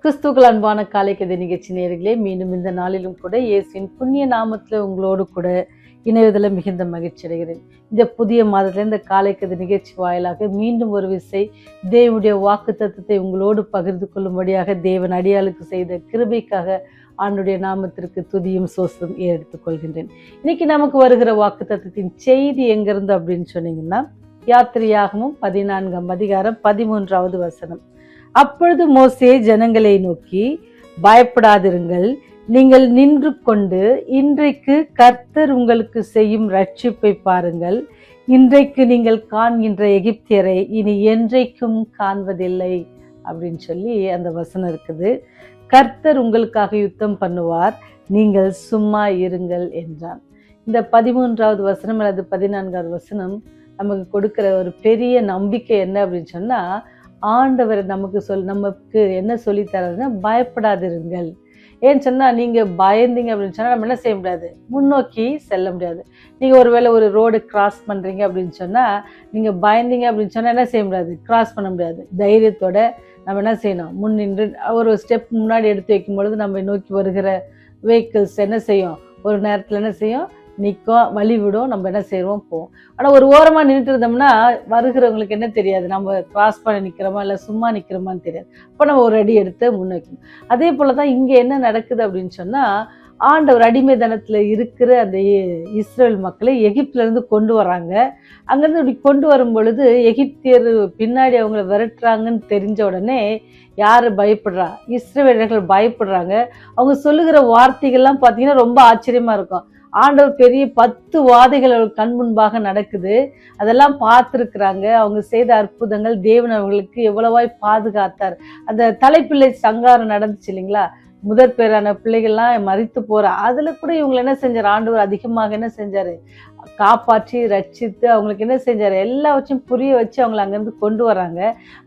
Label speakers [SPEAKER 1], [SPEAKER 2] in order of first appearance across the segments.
[SPEAKER 1] கிறிஸ்துக்கள் அன்பான காலை கதை நிகழ்ச்சி நேயர்களே, மீண்டும் இந்த நாளிலும் கூட இயேசுவின் புண்ணிய நாமத்தில் உங்களோடு கூட இணைவதில் மிகுந்த மகிழ்ச்சி அடைகிறேன். இந்த புதிய மாதத்தில் இந்த காலை கதை நிகழ்ச்சி வாயிலாக மீண்டும் ஒரு விசை தேவனுடைய வாக்கு தத்தத்தை உங்களோடு பகிர்ந்து கொள்ளும்படியாக தேவன் அடியாளுக்கு செய்த கிருபைக்காக ஆண்டுடைய நாமத்திற்கு துதியும் சோசம் எடுத்துக் கொள்கின்றேன். இன்னைக்கு நமக்கு வருகிற வாக்கு தத்தத்தின் செய்தி எங்கிருந்து அப்படின்னு சொன்னீங்கன்னா, யாத்திரையாகமும் 14ஆம் அதிகாரம் 13வது வசனம். அப்பொழுது மோசே ஜனங்களை நோக்கி, பயப்படாதிருங்கள், நீங்கள் நின்று கொண்டு இன்றைக்கு கர்த்தர் உங்களுக்கு செய்யும் ரட்சிப்பை பாருங்கள். இன்றைக்கு நீங்கள் காண்கின்ற எகிப்தியரை இனி என்றைக்கும் காண்பதில்லை அப்படின்னு சொல்லி அந்த வசனம் இருக்குது. கர்த்தர் உங்களுக்காக யுத்தம் பண்ணுவார், நீங்கள் சும்மா இருங்கள் என்றான். இந்த 13வது வசனம் அல்லது 14வது வசனம் நமக்கு கொடுக்கிற ஒரு பெரிய நம்பிக்கை என்ன அப்படின்னு சொன்னா, ஆண்டவர் நமக்கு என்ன சொல்லித்தராருன்னா, பயப்படாதிருங்கள். ஏன்னு சொன்னா, நீங்க பயந்தீங்க அப்படின்னு சொன்னா நம்ம என்ன செய்ய முடியாது, முன்னோக்கி செல்ல முடியாது. நீங்க ஒருவேளை ஒரு ரோடு கிராஸ் பண்றீங்க அப்படின்னு சொன்னா, நீங்க பயந்தீங்க அப்படின்னு சொன்னா என்ன செய்ய முடியாது, கிராஸ் பண்ண முடியாது. தைரியத்தோட நம்ம என்ன செய்யணும், முன்னின்று ஒரு ஸ்டெப் முன்னாடி எடுத்து வைக்கும் பொழுது நம்ம நோக்கி வருகிற வெஹிக்கிள்ஸ் என்ன செய்யும், ஒரு நேரத்தில் என்ன செய்யும், நிற்கும், வழி விடும், நம்ம என்ன செய்வோம், போவோம். ஆனால் ஒரு ஓரமாக நின்றுட்டு இருந்தோம்னா வருகிறவங்களுக்கு என்ன தெரியாது, நம்ம கிராஸ் பண்ணி நிற்கிறோமா இல்லை சும்மா நிற்கிறோமான்னு தெரியாது. அப்போ நம்ம ஒரு அடி எடுத்து முன்னோக்கணும். அதே போல தான் இங்கே என்ன நடக்குது அப்படின்னு சொன்னால், ஆண்டவர் அடிமைத்தனத்தில் இருக்கிற அந்த இஸ்ரேல் மக்களை எகிப்திலேருந்து கொண்டு வராங்க. அங்கேருந்து இப்படி கொண்டு வரும் பொழுது எகிப்தியர் பின்னாடி அவங்கள விரட்டுறாங்கன்னு தெரிஞ்ச உடனே யார் பயப்படுறா, இஸ்ரவேலர்கள் பயப்படுறாங்க. அவங்க சொல்லுகிற வார்த்தைகள்லாம் பார்த்தீங்கன்னா ரொம்ப ஆச்சரியமாக இருக்கும். ஆண்டவர் பெரிய 10 வாதைகள் அவர் கண் முன்பாக நடக்குது, அதெல்லாம் பார்த்துருக்குறாங்க. அவங்க செய்த அற்புதங்கள், தேவன் அவர்களுக்கு எவ்வளவாய் பாதுகாத்தார். அந்த தலைப்பிள்ளை சங்காரம் நடந்துச்சு இல்லைங்களா, முதற் பேரான பிள்ளைகள்லாம் மரித்து போற, அதுல கூட இவங்களை என்ன செஞ்சார், ஆண்டவர் அதிகமாக என்ன செஞ்சாரு, காப்பாற்றி ரட்சித்து அவங்களுக்கு என்ன செஞ்சாரு, எல்லாவற்றையும் புரிய வச்சு அவங்களை அங்கேருந்து கொண்டு வராங்க.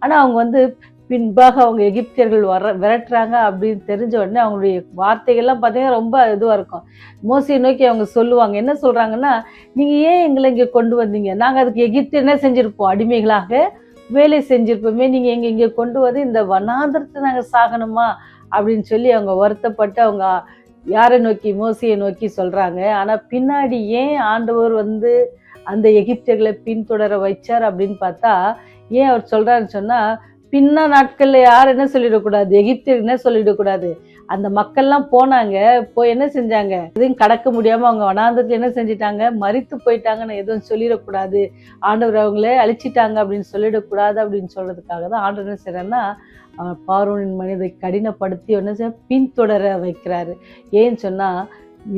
[SPEAKER 1] ஆனா அவங்க பின்பாக அவங்க எகிப்தியர்கள் விரட்டுறாங்க அப்படின்னு தெரிஞ்ச உடனே அவங்களுடைய வார்த்தைகள்லாம் பார்த்தீங்கன்னா ரொம்ப இதுவாக இருக்கும். மோசையை நோக்கி அவங்க சொல்லுவாங்க, என்ன சொல்கிறாங்கன்னா, நீங்கள் ஏன் எங்களை இங்கே கொண்டு வந்தீங்க, நாங்கள் அதுக்கு எகிப்தியர் என்ன செஞ்சுருப்போம், அடிமைகளாக வேலை செஞ்சுருப்போமே, நீங்கள் இங்கே கொண்டு வந்து இந்த வனாந்திரத்தை நாங்கள் சாகணுமா அப்படின்னு சொல்லி அவங்க வருத்தப்பட்டு அவங்க யாரை நோக்கி, மோசையை நோக்கி சொல்கிறாங்க. ஆனால் பின்னாடி ஏன் ஆண்டவர் அந்த எகிப்தியர்களை பின்தொடர வைச்சார் அப்படின்னு பார்த்தா, ஏன் அவர் சொல்கிறாருன்னு சொன்னால், பின்ன நாட்களில் யார் என்ன சொல்லிடக்கூடாது, எகிப்தியர் என்ன சொல்லிடக்கூடாது, அந்த மக்கள்லாம் போனாங்க, போய் என்ன செஞ்சாங்க, எதுவும் கடக்க முடியாமல் அவங்க வனாந்தரத்தில் என்ன செஞ்சிட்டாங்க, மரித்து போயிட்டாங்கன்னு எதுவும் சொல்லிடக்கூடாது, ஆண்டவர் அவங்களே அழிச்சிட்டாங்க அப்படின்னு சொல்லிடக்கூடாது அப்படின்னு சொல்கிறதுக்காக தான் ஆண்டவர் என்ன செய்கிறாருன்னா, பார்வோனின் மனிதை கடினப்படுத்தி என்ன செய்ய பின்தொடர வைக்கிறாரு. ஏன்னு சொன்னால்,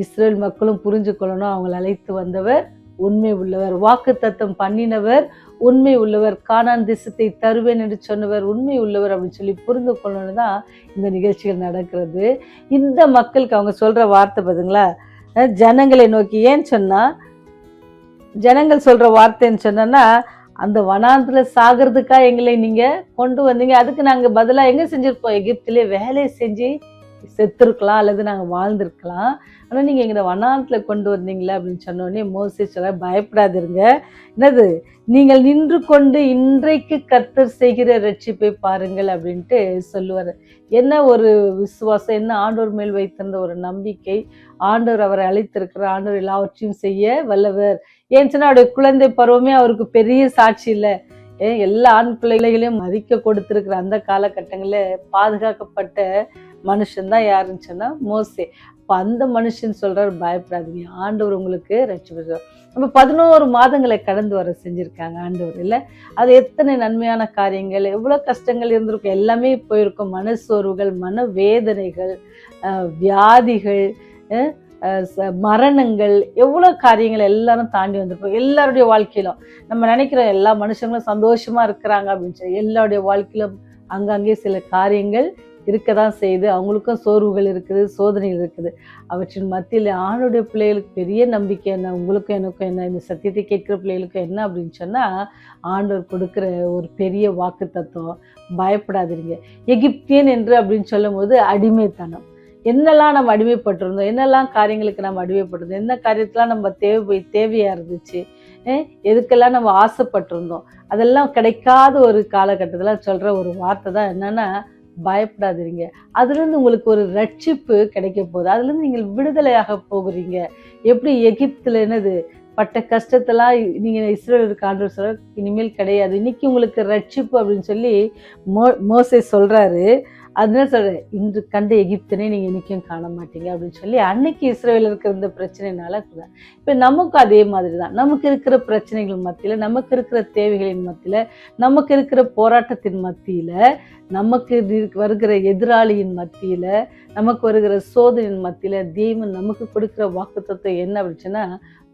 [SPEAKER 1] இஸ்ரேல் மக்களும் புரிஞ்சு கொள்ளணும், அவங்களை அழைத்து வந்தவர் உண்மை உள்ளவர், வாக்கு தத்தம் பண்ணினவர் உண்மை உள்ளவர், கானான் தேசத்தை தருவேன் என்று சொன்னவர் உண்மை உள்ளவர் அப்படின்னு சொல்லி புரிந்து கொள்ளணும் தான் இந்த நிகழ்ச்சிகள் நடக்கிறது. இந்த மக்களுக்கு அவங்க சொல்ற வார்த்தை பாருங்களா, ஜனங்களை நோக்கி. ஏன்னு சொன்னா, ஜனங்கள் சொல்ற வார்த்தைன்னு சொன்னா, அந்த வனாந்திரத்துல சாகிறதுக்கா எங்களை நீங்க கொண்டு வந்தீங்க, அதுக்கு நாங்க பதிலா எங்க செஞ்சிருப்போம், எகிப்திலே வேலை செஞ்சு செத்துருக்கலாம் அல்லது நாங்கள் வாழ்ந்திருக்கலாம், ஆனால் நீங்கள் எங்களை வனாந்திரத்தில் கொண்டு வந்தீங்களே அப்படின்னு சொன்னோடனே மோசே சொல்ல, பயப்படாதிருங்க, என்னது, நீங்கள் நின்று கொண்டு இன்றைக்கு கர்த்தர் செய்கிற ரட்சிப்பை பாருங்கள் அப்படின்ட்டு சொல்லுவார். என்ன ஒரு விசுவாசம், என்ன ஆண்டவர் மேல் வைத்திருந்த ஒரு நம்பிக்கை. ஆண்டவர் அவரை அழைத்திருக்கிற, ஆண்டவர் எல்லாவற்றையும் செய்ய வல்லவர். ஏன்னு சொன்னால் அவருடைய குழந்தை பருவமே அவருக்கு பெரிய சாட்சி இல்லை. எல்லா ஆண் பிள்ளைகளையும் மதிக்க கொடுத்திருக்கிற அந்த காலகட்டங்களில் பாதுகாக்கப்பட்ட மனுஷன் தான் யாருன்னு சொன்னா மோசே. அப்போ அந்த மனுஷன் சொல்றாரு, பயப்படாதீங்க, ஆண்டவர் உங்களுக்கு ரட்சிப்பு. நம்ம 11 மாதங்களை கடந்து வர செஞ்சிருக்காங்க ஆண்டவர் இல்லை, அது எத்தனை நன்மையான காரியங்கள், எவ்வளோ கஷ்டங்கள் இருந்திருக்கும், எல்லாமே போயிருக்கும், மனசோர்வுகள், மன வேதனைகள், வியாதிகள், மரணங்கள், எவ்வளோ காரியங்கள் எல்லாரும் தாண்டி வந்திருப்போம். எல்லாருடைய வாழ்க்கையிலும் நம்ம நினைக்கிறோம் எல்லா மனுஷங்களும் சந்தோஷமா இருக்கிறாங்க அப்படின்னு சொல்லி, எல்லாருடைய வாழ்க்கையிலும் அங்கங்கே சில காரியங்கள் இருக்க தான் செய்யுது. அவங்களுக்கும் சோர்வுகள் இருக்குது, சோதனைகள் இருக்குது. அவற்றின் மத்தியில் ஆணுடைய பிள்ளைகளுக்கு பெரிய நம்பிக்கை என்ன, உங்களுக்கும் எனக்கும் என்ன, இந்த சத்தியத்தை கேட்கிற பிள்ளைகளுக்கும் என்ன அப்படின்னு சொன்னால், ஆண்டவர் கொடுக்குற ஒரு பெரிய வாக்கு தத்துவம், பயப்படாதீங்க. எகிப்தியன் என்று அப்படின்னு சொல்லும் போது அடிமைத்தனம். என்னெல்லாம் நம்ம அடிமைப்பட்டிருந்தோம், என்னெல்லாம் காரியங்களுக்கு நம்ம அடிமைப்பட்டிருந்தோம், என்ன காரியத்தெல்லாம் நம்ம தேவையாக இருந்துச்சு, எதுக்கெல்லாம் நம்ம ஆசைப்பட்டிருந்தோம், அதெல்லாம் கிடைக்காத ஒரு காலகட்டத்தில் சொல்கிற ஒரு வார்த்தை தான் என்னென்னா, பயப்படாதீங்க. அதுலேருந்து உங்களுக்கு ஒரு ரட்சிப்பு கிடைக்க போகுது. அதுலேருந்து நீங்கள் விடுதலையாக போகிறீங்க. எப்படி எகிப்துல என்னது பட்ட கஷ்டத்தெல்லாம் நீங்க இஸ்ரவேலருக்கு ஆண்டவர் சொல்ற இனிமேல் கிடையாது. இன்னைக்கு உங்களுக்கு ரட்சிப்பு அப்படின்னு சொல்லி மோசே சொல்றாரு. அதனால சொல்றேன், இன்று கண்ட எகிப்தனை நீங்க இன்னைக்கும் காண மாட்டீங்க அப்படின்னு சொல்லி அன்னைக்கு இஸ்ரவேலருக்கு இருந்த பிரச்சனைனால இப்ப நமக்கும் அதே மாதிரி தான். நமக்கு இருக்கிற பிரச்சனைகள் மத்தியில, நமக்கு இருக்கிற தேவைகளின் மத்தியில, நமக்கு இருக்கிற போராட்டத்தின் மத்தியில, நமக்கு வருகிற எதிராளியின் மத்தியில, நமக்கு வருகிற சோதனையின் மத்தியில தேவன் நமக்கு கொடுக்கிற வாக்குத்தத்தம் என்ன அப்படின்னு சொன்னா,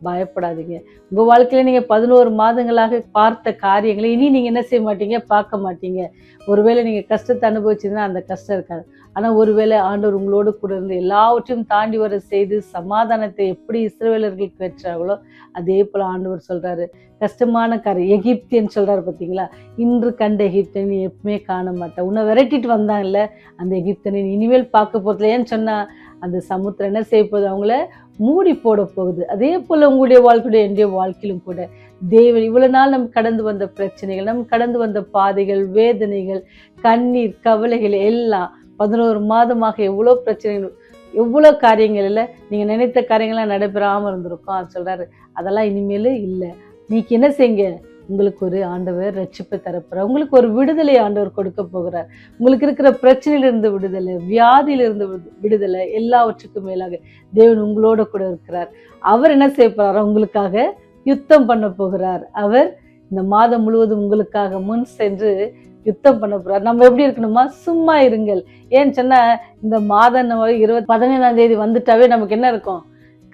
[SPEAKER 1] பயப்படாதீங்க. உங்க வாழ்க்கையில நீங்க 11 மாதங்களாக பார்த்த காரியங்களை இனி நீங்க என்ன செய்ய மாட்டீங்க, பார்க்க மாட்டீங்க. ஒருவேளை நீங்க கஷ்டத்தை அனுபவிச்சீங்கன்னா அந்த கஷ்டம் இருக்காது. ஆனா ஒருவேளை ஆண்டவர் உங்களோடு கூட இருந்து எல்லாவற்றையும் தாண்டி வர செய்து சமாதானத்தை எப்படி இஸ்ரவேலர்களுக்கு பெற்றார்களோ அதே போல ஆண்டவர் சொல்றாரு, கஷ்டமான காரியம் எகிப்தியன் சொல்றாரு பார்த்தீங்களா, இன்று கண்ட எகிப்தனை எப்பவுமே காண மாட்டேன். உன்னை விரட்டிட்டு வந்தாங்கல்ல அந்த எகிப்தனை இனிமேல் பார்க்க போறதுல. ஏன்னு சொன்னா அந்த சமுத்திரம் என்ன செய்ய போகுது, அவங்கள மூடி போட போகுது. அதே போல உங்களுடைய வாழ்க்கையுடைய என்னுடைய வாழ்க்கையிலும் கூட தேவன் இவ்வளவு நாள் நம்ம கடந்து வந்த பிரச்சனைகள், நம்ம கடந்து வந்த பாதைகள், வேதனைகள், கண்ணீர், கவலைகள் எல்லாம் 11 மாதமாக எவ்வளோ பிரச்சனைகள், எவ்வளோ காரியங்கள் இல்லை, நீங்க நினைத்த காரியங்கள்லாம் நடைபெறாம இருந்திருக்கும். அது சொல்றாரு, அதெல்லாம் இனிமேல் இல்லை. நீக்கு என்ன செய்யுங்க, உங்களுக்கு ஒரு ஆண்டவர் ரட்சிப்பை தரப்போறார். உங்களுக்கு ஒரு விடுதலை ஆண்டவர் கொடுக்க போகிறார். உங்களுக்கு இருக்கிற பிரச்சனையிலிருந்து விடுதலை, வியாதியிலிருந்து விடுதலை, எல்லாவற்றுக்கும் மேலாக தேவன் உங்களோட கூட இருக்கிறார். அவர் என்ன செய்ய போறாரோ உங்களுக்காக யுத்தம் பண்ண போகிறார். அவர் இந்த மாதம் முழுவதும் உங்களுக்காக முன் சென்று யுத்தம் பண்ண போறார். நம்ம எப்படி இருக்கணுமா, சும்மா இருங்கள். ஏன்னு சொன்னா இந்த மாதம் 15ஆம் தேதி வந்துட்டாவே நமக்கு என்ன இருக்கும்,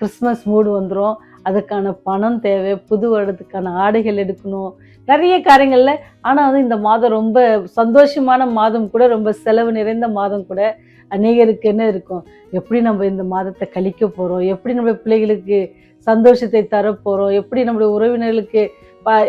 [SPEAKER 1] கிறிஸ்மஸ் மூடு வந்துடும். அதுக்கான பணம் தேவை, புது வருடத்துக்கான ஆடைகள் எடுக்கணும், நிறைய காரியங்கள்ல. ஆனால் வந்து இந்த மாதம் ரொம்ப சந்தோஷமான மாதம் கூட, ரொம்ப செலவு நிறைந்த மாதம் கூட. அநேகருக்கு என்ன இருக்கும், எப்படி நம்ம இந்த மாதத்தை கழிக்க போகிறோம், எப்படி நம்ம பிள்ளைகளுக்கு சந்தோஷத்தை தரப்போகிறோம், எப்படி நம்மளுடைய உறவினர்களுக்கு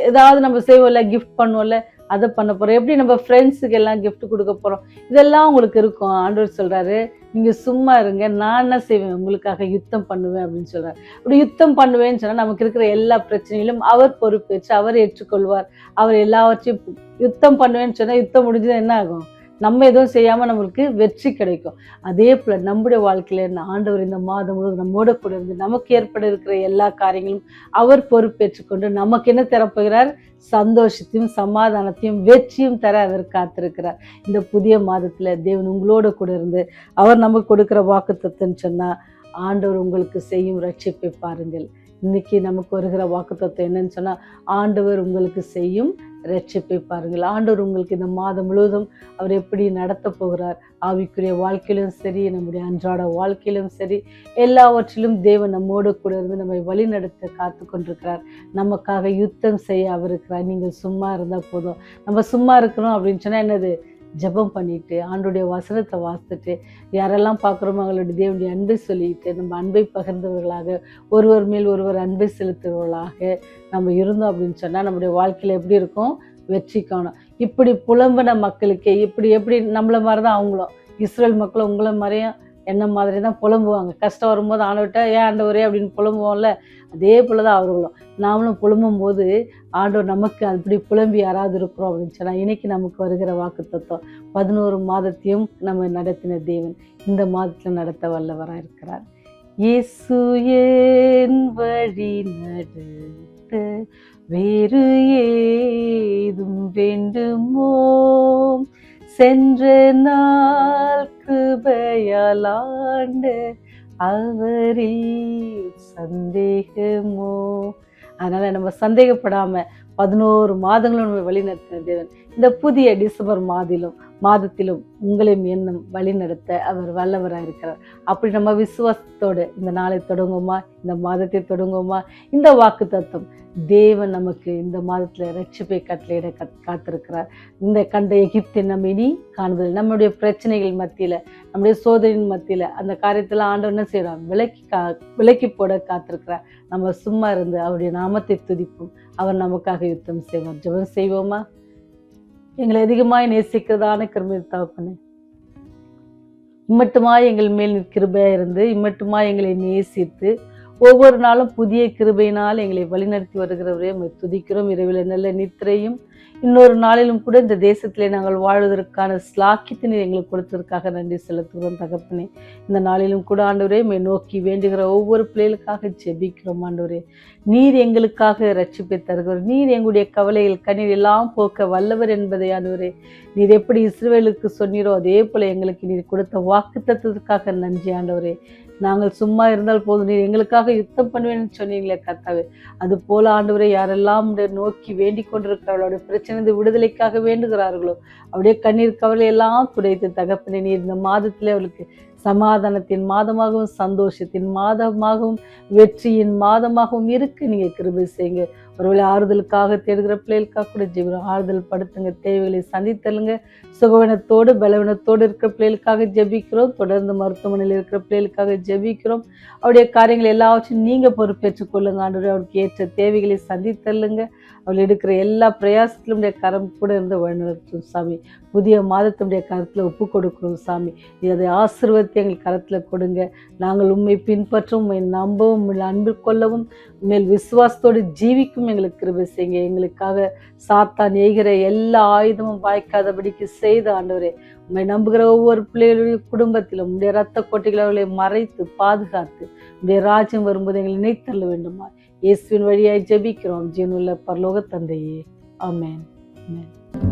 [SPEAKER 1] ஏதாவது நம்ம செய்வோம்ல, கிஃப்ட் பண்ணுவோம்ல, அதை பண்ண போகிறோம், எப்படி நம்ம ஃப்ரெண்ட்ஸுக்கு எல்லாம் கிஃப்ட் கொடுக்க போகிறோம், இதெல்லாம் உங்களுக்கு இருக்கும். ஆண்டவர் சொல்கிறாரு, நீங்கள் சும்மா இருங்க, நான் என்ன செய்வேன், உங்களுக்காக யுத்தம் பண்ணுவேன் அப்படின்னு சொல்கிறார். அப்படி யுத்தம் பண்ணுவேன்னு சொன்னால் நமக்கு இருக்கிற எல்லா பிரச்சனையிலும் அவர் பொறுப்பேற்று அவர் ஏற்றுக்கொள்வார். அவர் எல்லாவற்றையும் யுத்தம் பண்ணுவேன்னு சொன்னால் யுத்தம் முடிஞ்சது என்ன ஆகும், நம்ம எதுவும் செய்யாமல் நம்மளுக்கு வெற்றி கிடைக்கும். அதே போல் நம்முடைய வாழ்க்கையில ஆண்டவர் இந்த மாதம் முழுவதும் நம்மோட கூட இருந்து நமக்கு ஏற்பட இருக்கிற எல்லா காரியங்களும் அவர் பொறுப்பேற்றுக்கொண்டு நமக்கு என்ன தரப்போகிறார், சந்தோஷத்தையும் சமாதானத்தையும் வெற்றியும் தர அவர் காத்திருக்கிறார். இந்த புதிய மாதத்துல தேவன் உங்களோட கூட இருந்து அவர் நமக்கு கொடுக்கிற வாக்குத்தத்தம்னு சொன்னா, ஆண்டவர் உங்களுக்கு செய்யும் ரட்சிப்பை பாருங்கள். இன்னைக்கு நமக்கு வருகிற வாக்குத்தத்தம் என்னன்னு சொன்னா, ஆண்டவர் உங்களுக்கு செய்யும் ரட்சிப்பை பாருங்கள். ஆண்டவர் உங்களுக்கு இந்த மாதம் முழுவதும் அவர் எப்படி நடத்த போகிறார், ஆவிக்குரிய வாழ்க்கையிலும் சரி, நம்முடைய அன்றாட வாழ்க்கையிலும் சரி, எல்லாவற்றிலும் தேவன் நம்மோடு கூட இருந்து நம்மை வழி நடத்த காத்து கொண்டிருக்கிறார். நமக்காக யுத்தம் செய்ய அவர் இருக்கிறார். நீங்கள் சும்மா இருந்தால் போதும். நம்ம சும்மா இருக்கிறோம் அப்படின்னு சொன்னால் என்னது, ஜெபம் பண்ணிட்டு ஆண்டோடைய வசனத்தை வாசித்துட்டு யாரெல்லாம் பார்க்குறோமோ அவங்களுடைய தேவனுடைய அன்பை சொல்லிட்டு நம்ம அன்பை பகிர்ந்தவர்களாக, ஒருவர் மேல் ஒருவர் அன்பை செலுத்துவர்களாக நம்ம இருந்தோம் அப்படின்னு சொன்னால் நம்முடைய வாழ்க்கையில் எப்படி இருக்கும், வெற்றி காணும். இப்படி புலம்பின மக்களுக்கு எப்படி நம்மளை மாதிரி தான் அவங்களும், இஸ்ரேல் மக்களும் உங்களை மாதிரியும் என்ன மாதிரி தான் புலம்புவாங்க. கஷ்டம் வரும்போது ஆண்டவர்கிட்ட ஏன் ஆண்டவரே அப்படின்னு புலம்புவோம்ல, அதே போல தான் அவர்களும். நாமளும் புலம்பும் போது ஆண்டவர் நமக்கு அப்படி புலம்பி யாராவது இருக்கிறோம் அப்படின்னு சொன்னால், இன்னைக்கு நமக்கு வருகிற வாக்குத்தத்தம் 11 மாதத்தையும் நம்ம நடத்தின தேவன் இந்த மாதத்தில் நடத்த வல்லவராக இருக்கிறார். இயேசு என் வழி நடத்த வேறு ஏதும் வேண்டுமோ, சென்ற நாள் கிருபையால் ஆண்ட அவரில் சந்தேகமோ. அதனால நம்ம சந்தேகப்படாம 11 மாதங்களும் நம்ம வழி நடத்தின தேவன் இந்த புதிய டிசம்பர் மாதத்திலும் உங்களையும் எண்ணம் வழி நடத்த அவர் வல்லவராக இருக்கிறார். அப்படி நம்ம விசுவாசத்தோடு இந்த நாளை தொடங்குவோமா, இந்த மாதத்தை தொடங்குவோமா. இந்த வாக்கு தத்துவம் தேவன் நமக்கு இந்த மாதத்துல ரட்சிப்பை கட்டளையிட காத்திருக்கிறார். இந்த கண்ட எகிப்தை நம்ம இனி காண்பதில்லை. நம்முடைய பிரச்சனைகள் மத்தியில, நம்முடைய சோதனையின் மத்தியில அந்த காரியத்துல ஆண்டவர் என்ன செய்யறோம், விலக்கி போட காத்திருக்கிறார். நம்ம சும்மா இருந்து அவருடைய நாமத்தை துதிப்போம். அவர் நமக்காக யுத்தம் செய்வார். ஜெபம் செய்வோமா. எங்களை அதிகமாய் நேசிக்கிறதான கிருபை தகப்பனே, இம்மட்டுமாய் எங்கள் மேல் கிருபையா இருந்து இம்மட்டுமாய் எங்களை நேசித்து ஒவ்வொரு நாளும் புதிய கிருபையினால் எங்களை வழிநடத்தி வருகிறவரே உம்மை துதிக்கிறோம். இரவில் நல்ல நித்திரையும் இன்னொரு நாளிலும் கூட இந்த தேசத்திலே நாங்கள் வாழ்வதற்கான ஸ்லாக்கியத்தை நீர் எங்களுக்கு கொடுத்ததற்காக நன்றி செலுத்துகிறோம் தகப்பனே. இந்த நாளிலும் கூட ஆண்டவரே உம்மை நோக்கி வேண்டுகிற ஒவ்வொரு பிள்ளைகளுக்காக ஜெபிக்கிறோம் ஆண்டவரே. நீர் எங்களுக்காக ரட்சிப்பை தருகிறவர். நீர் எங்களுடைய கவலைகள் கண்ணீர் எல்லாம் போக்க வல்லவர் என்பதை ஆண்டவரே நீர் எப்படி இஸ்ரவேலுக்கு சொன்னீரோ அதே போல எங்களுக்கு நீர் கொடுத்த வாக்குத்தத்தத்திற்காக நன்றி ஆண்டவரே. நாங்கள் சும்மா இருந்தால் போதும், நீர் எங்களுக்காக யுத்தம் பண்ணுவேன்னு சொன்னீங்களே கர்த்தாவே. அது போல ஆண்டவரே யாரெல்லாம் நோக்கி வேண்டிக் கொண்டிருக்கிறார்களோ பிரச்சனை விடுதலைக்காக வேண்டுகிறார்களோ அப்படியே கண்ணீர் கவலை எல்லாம் துடைத்து தகப்பனே நீர் இந்த மாதத்திலே அவளுக்கு சமாதானத்தின் மாதமாகவும் சந்தோஷத்தின் மாதமாகவும் வெற்றியின் மாதமாகவும் இருக்கு நீங்க கிருபை செய்யுங்க. ஒருவேளை ஆறுதலுக்காக தேடுகிற பிள்ளைகளுக்காக கூட ஜெபிக்கிறோம். ஆறுதல் படுத்துங்க, தேவைகளை சந்தித்தலுங்க. சுகவனத்தோடு பலவீனத்தோடு இருக்கிற பிள்ளைகளுக்காக ஜெபிக்கிறோம். தொடர்ந்து மருத்துவமனையில் இருக்கிற பிள்ளைகளுக்காக ஜெபிக்கிறோம். அவருடைய காரியங்கள் எல்லாவற்றையும் நீங்க பொறுப்பேற்றுக் கொள்ளுங்க ஆண்டவரே. அவருக்கு ஏற்ற தேவைகளை சந்தித்தல்லுங்க. அவள் எடுக்கிற எல்லா பிரயாசத்திலுடைய கரம் கூட இருந்து வழிநடத்தும் சாமி. புதிய மாதத்தினுடைய கரத்தில் ஒப்பு கொடுக்கிறோம் சாமி. அதை ஆசீர்வாதத்தை எங்கள் கரத்தில் கொடுங்க. நாங்கள் உண்மை பின்பற்றவும் உண்மை நம்பவும் உண்மை அன்பு கொள்ளவும் மேல் விசுவாசத்தோடு ஜீவிக்கும் எங்களுக்கு கிருபை செய்யுங்க. எங்களுக்காக சாத்தான் எய்கிற எல்லா ஆயுதமும் வாய்க்காதபடிக்கு செய்த ஆண்டவரே உண்மை நம்புகிற ஒவ்வொரு பிள்ளைகளுடைய குடும்பத்திலும் உடைய இரத்த கோட்டைகளை அவர்களை மறைத்து பாதுகாத்து உடைய ராஜ்யம் வரும்போது எங்களை நினைத்தள்ள வேண்டுமா இயேசுவின் வழியாய் ஜெபிக்கிறோம் ஜீவனுள்ள பரலோக தந்தையே. ஆமென். ஆமென்.